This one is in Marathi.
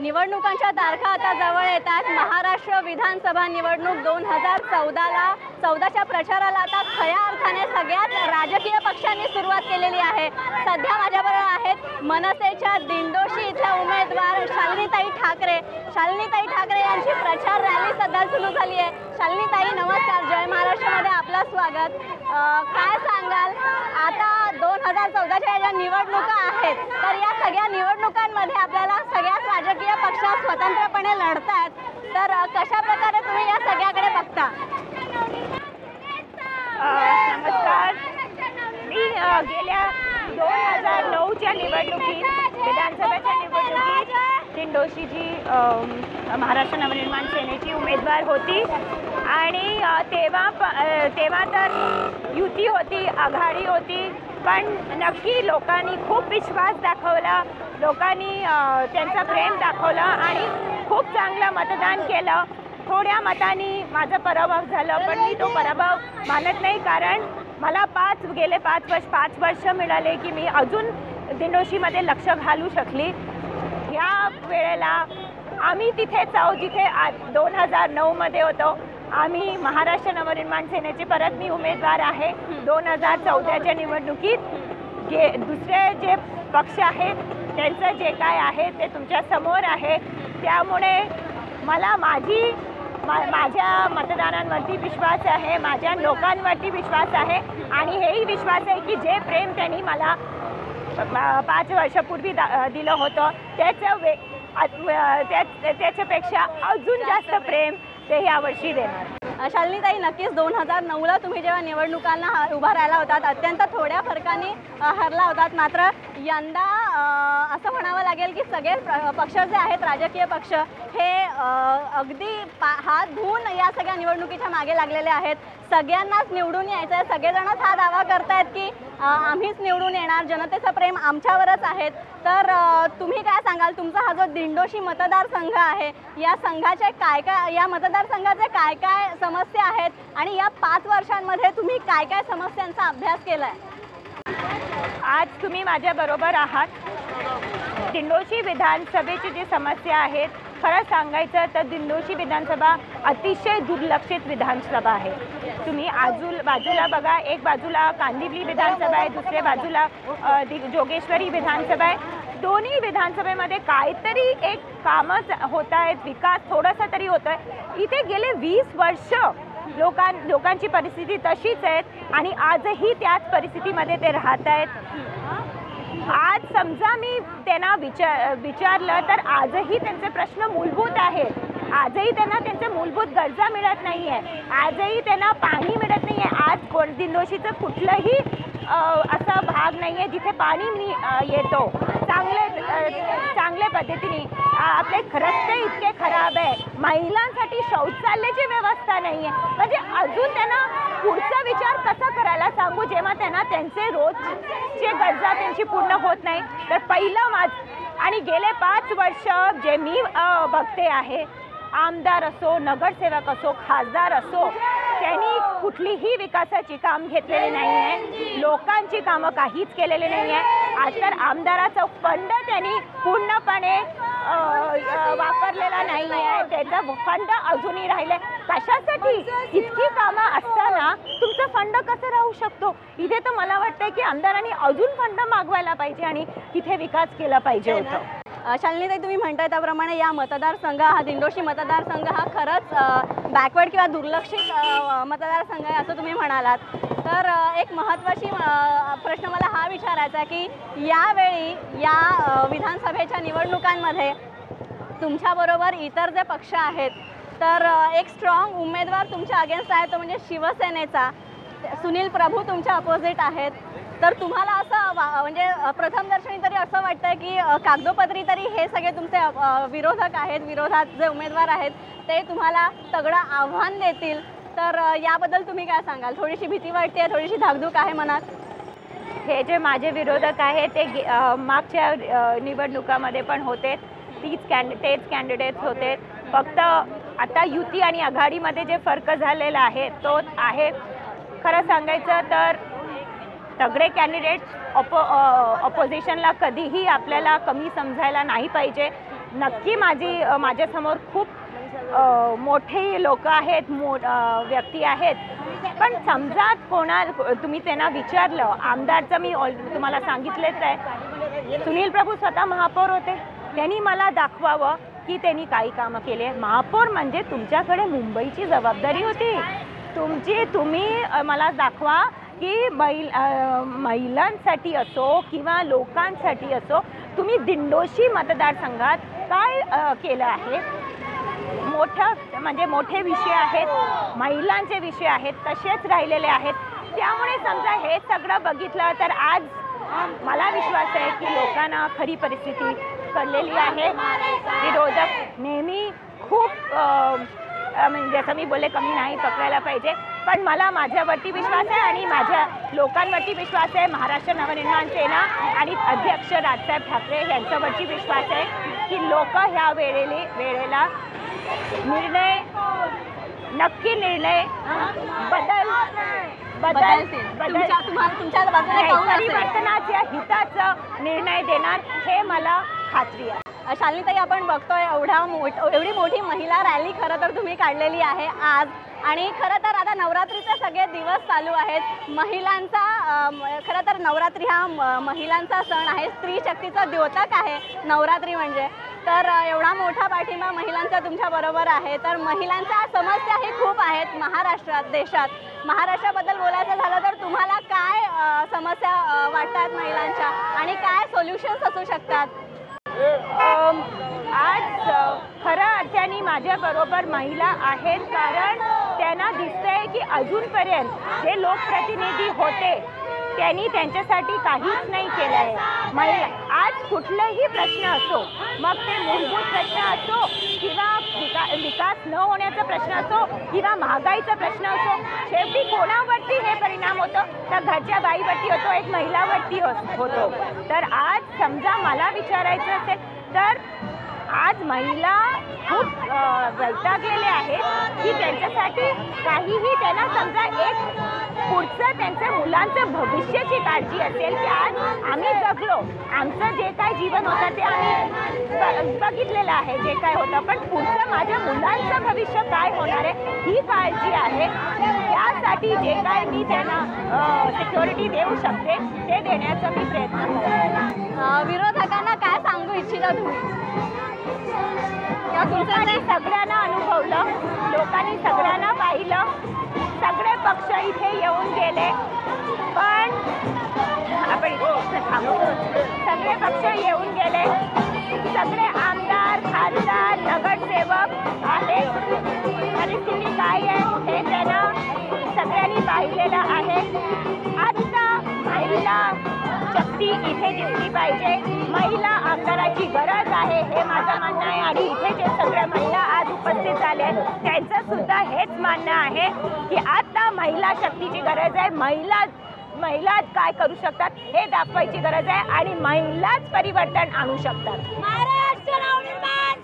निवडणुकांच्या तारखा आता जवळ येतात। महाराष्ट्र विधानसभा निवडणूक 2014च्या प्रचाराला आता खऱ्या अर्थाने सगळ्याच राजकीय पक्षांनी सुरुवात केलेली आहे। सध्या माझ्याबरोबर आहेत मनसेच्या दिंडोशी इथल्या उमेदवार शालिनीताई ठाकरे। शालिनीताई ठाकरे यांची प्रचार रॅली सध्या सुरू झाली आहे। शालिनीताई नमस्कार, जय महाराष्ट्रमध्ये आपलं स्वागत। काय सांगाल, आता 2014च्या ज्या निवडणुका आहेत तर या सगळ्या निवडणुकांमध्ये आपल्याला सगळ्याच राजकीय पक्ष स्वतंत्रपणे लढतात, तर कशा प्रकारे तुम्ही या सगळ्याकडे बघता? नमस्कार, मी गेल्या 2009च्या निवडणुकीत विधानसभेच्या निवडणुकीत दिंडोशीची महाराष्ट्र नवनिर्माण सेनेची उमेदवार होती आणि तेव्हा तर युती होती, आघाडी होती, पण नक्की लोकांनी खूप विश्वास दाखवला, लोकांनी त्यांचं प्रेम दाखवलं आणि खूप चांगलं मतदान केलं। थोड्या मतांनी माझा पराभव झाला, पण मी तो पराभव मानत नाही, कारण मला गेले 5 वर्ष मिळाले की मी अजून दिंडोशीमध्ये लक्ष घालू शकली। ह्या वेळेला आम्ही तिथेच आहोत जिथे 2009मध्ये होतो। आम्ही महाराष्ट्र नवनिर्माण सेनेचे परत मी उमेदवार आहे। 2014च्या निवडणुकीत दुसरे जे पक्ष आहेत त्यांचं जे काय आहे ते तुमच्या समोर आहे, त्यामुळे मला माझ्या मतदारांवरती विश्वास आहे, माझ्या लोकांवरती विश्वास आहे आणि हेही विश्वास आहे की जे प्रेम त्यांनी मला 5 वर्षापूर्वी दिलं होतं त्याच्यापेक्षा अजून जास्त प्रेम ते यावर्षी देणार। शालिनीताई, नक्कीच 2009ला तुम्ही जेव्हा निवडणुकांना उभा राहिला होतात, अत्यंत थोड्या फरकाने हरला होतात, मात्र यंदा असं म्हणावं लागेल की सगळे पक्ष जे आहेत राजकीय पक्ष हे अगदी हात धुवून या सगळ्या निवडणुकीच्या मागे लागलेले आहेत। सगळ्यांनाच निवडून यायचं आहे, सगळेजणच हा दावा करतायत की आम्हीच निवडून येणार, जनतेचं प्रेम आमच्यावरच आहे। तर तुम्ही काय सांगाल, तुमचा हा जो दिंडोशी मतदारसंघ आहे या संघाचे या मतदारसंघाचे काय काय समस्या आहेत आणि या 5 वर्षांमध्ये तुम्ही काय काय समस्यांचा अभ्यास केलाय? आज तुम्ही माझ्याबरोबर आहात। दिंडोशी विधानसभेची जी समस्या आहेत, खरं सांगायचं तर दिंडोशी विधानसभा अतिशय दुर्लक्षित विधानसभा आहे। तुम्ही बाजूला बघा, एक बाजूला कांदिवली विधानसभा आहे, दुसऱ्या बाजूला जोगेश्वरी विधानसभा आहे। दोन्ही विधानसभेमध्ये काहीतरी एक कामच होत आहेत, विकास थोडासा तरी होत आहे। इथे गेले 20 वर्ष लोकांची परिस्थिती तशीच आहे आणि आजही त्याच परिस्थितीमध्ये ते राहत आहेत। आज समजा मी त्यांना विचारलं तर आजही त्यांचे प्रश्न मूलभूत आहेत, आजही त्यांना त्यांचे मूलभूत गरजा मिळत नाही आहे, आजही त्यांना पाणी मिळत नाही आहे। आज दिंडोशीचं कुठलंही असा भाग नाही आहे जिथे पाणी येतो चांगल्या पद्धतीने। आपले रस्ते इतके खराब आहे, महिलांसाठी शौचालयाची व्यवस्था नाही आहे, म्हणजे अजून त्यांना पुढचा विचार कसा करायला सांगू जेव्हा त्यांना त्यांचे रोजचे गरजा त्यांची पूर्ण होत नाही। तर पहिलं आणि गेले 5 वर्ष जे मी बघते आहे, आमदार असो, नगरसेवक असो, खासदार असो, त्यांनी कुठलीही विकासाची काम घेतलेली नाही आहे, लोकांची कामं काहीच केलेली नाही आहे। आज तर आमदाराचं फंड त्यांनी पूर्णपणे वापरलेला नाही आहे, त्याचा फंड अजूनही राहिले। कशासाठी? इतकी कामं असताना तुमचा फंड कसं राहू शकतो? इथे तर मला वाटतं की आमदारांनी अजून फंड मागवायला पाहिजे आणि तिथे विकास केला पाहिजे होता। शालिनीताई, तुम्ही म्हणताय त्याप्रमाणे हा दिंडोशी मतदारसंघ हा खरंच बॅकवर्ड किंवा दुर्लक्षित मतदारसंघ आहे असं तुम्ही म्हणालात। तर एक महत्त्वाची प्रश्न मला हा विचारायचा आहे की यावेळी या विधानसभेच्या निवडणुकांमध्ये तुमच्याबरोबर इतर जे पक्ष आहेत, तर एक स्ट्रॉंग उमेदवार तुमच्या अगेन्स्ट आहे, तो म्हणजे शिवसेनेचा सुनील प्रभू तुमच्या अपोजिट आहेत। तर तुम्हाला असं म्हणजे प्रथम दर्शनी तरी असं वाटतं की कागदोपत्री तरी हे सगळे तुमचे विरोधक आहेत, विरोधात जे उमेदवार आहेत ते तुम्हाला तगडं आव्हान देतील, तर याबद्दल तुम्ही काय सांगाल? थोडीशी भीती वाटते, थोडीशी धाकधूक आहे मनात? हे जे माझे विरोधक आहेत ते मागच्या निवडणुकामध्ये पण होते, तेच कॅन्डिडेट्स होते, फक्त आता युती आणि आघाडीमध्ये जे फरक झालेला आहे तो आहे। खरं सांगायचं तर सगळे कॅन्डिडेट्स ऑपोजिशनला कधीही आपल्याला कमी समजायला नाही पाहिजे। नक्की माझ्यासमोर खूप मोठे लोक आहेत, व्यक्ती आहेत, पण समजा तुम्ही त्यांना विचारलं, आमदारचं मी तुम्हाला सांगितलेच आहे, सुनील प्रभू स्वतः महापौर होते, त्यांनी मला दाखवावं की त्यांनी काही कामं केले. महापौर म्हणजे तुमच्याकडे मुंबईची जबाबदारी होती तुम्ही मला दाखवा की महिलांसाठी असो किंवा लोकांसाठी असो तुम्ही दिंडोशी मतदारसंघात काय केलं आहे. मोठे विषय आहेत, महिलांचे विषय आहेत, तसेच राहिलेले आहेत. त्यामुळे समजा हे सगळं बघितलं तर आज मला विश्वास आहे की लोकांना खरी परिस्थिती कळलेली आहे. विरोधक नेहमी खूप म्हणजे जसं मी बोलले कमी नाही पकडायला पाहिजे, पण मला माझ्यावरती विश्वास आहे आणि माझ्या लोकांवरती विश्वास आहे. महाराष्ट्र नवनिर्माण सेना आणि अध्यक्ष राजसाहेब ठाकरे यांच्यावरती विश्वास आहे की लोक ह्या वेळेला नक्की निर्णय तुमच्या बाजूने कौल असेल. परिवर्तनाच्या हिताचा निर्णय देणार हे मला खात्री आहे. शालिनीताई, आपण बघतोय एवढी मोठी महिला रॅली खरं तर तुम्ही काढलेली आहे आज, आणि खरं तर आता नवरात्रीचे सगळे दिवस चालू आहेत. महिलांचा खरं तर नवरात्री हा महिलांचा सण आहे, स्त्री शक्तीचा द्योतक आहे नवरात्री म्हणजे. तर एवढा मोठा पाठिंबा महिलांचा तुमच्या बरोबर आहे. तर महिलांच्या समस्याही खूप आहेत महाराष्ट्रात, देशात. महाराष्ट्राबद्दल बोलायचं झालं तर तुम्हाला काय समस्या वाटतात महिलांच्या आणि काय सोल्युशन्स असू शकतात? आज खऱ्या अर्थाने माझ्याबरोबर महिला आहेत, कारण त्यांना दिसतंय की अजूनपर्यंत जे लोकप्रतिनिधी होते त्यांनी त्यांच्यासाठी काहीच नाही केलं आहे. आज कुठलाही प्रश्न असो, मग ते मूलभूत प्रश्न असो किंवा विकास न होण्याचा प्रश्न असो किंवा महागाईचा प्रश्न असो, शेवटी कोणावरती हे परिणाम होतो तर घरच्या बाईवरती होतो, एक महिलावरती होतो. तर आज समजा मला विचारायचं असेल तर आज महिला खूप वैतागलेले आहेत की त्यांच्यासाठी काहीही त्यांना समजा एक पुढचं त्यांच्या मुलांचं भविष्याची काळजी असेल की आज आम्ही जगलो, आमचं जे काय जीवन होतं ते आम्ही बघितलेलं आहे जे काय होतं, पण पुढचं माझ्या मुलांचं भविष्य काय होणार आहे ही काळजी आहे. त्यासाठी जे काय मी त्यांना सिक्युरिटी देऊ शकते ते देण्याचा मी प्रयत्न करते. विरोधकांना काय सांगू इच्छिता तुम्ही? लोकांनी सगळ्यांना अनुभवलं, लोकांनी सगळ्यांना पाहिलं, सगळे पक्ष इथे येऊन गेले, पण आपण सगळे पक्ष येऊन गेले, सगळे आमदार, खासदार, नगरसेवक आहेत. परिस्थिती काय आहे हे त्यांना सगळ्यांनी पाहिलेलं आहे. आता महिला शक्ती इथे दिसली पाहिजे, महिला आमदाराची गरज आहे हे माझं म्हणणं आहे. आणि इथे जे सगळ्या महिला आज उपस्थित झाल्या त्यांचं सुद्धा हेच म्हणणं आहे की आता महिला शक्तीची गरज आहे. महिला काय करू शकतात हे दाखवायची गरज आहे आणि महिलाच परिवर्तन आणू शकतात. महाराष्ट्र नवनिर्माण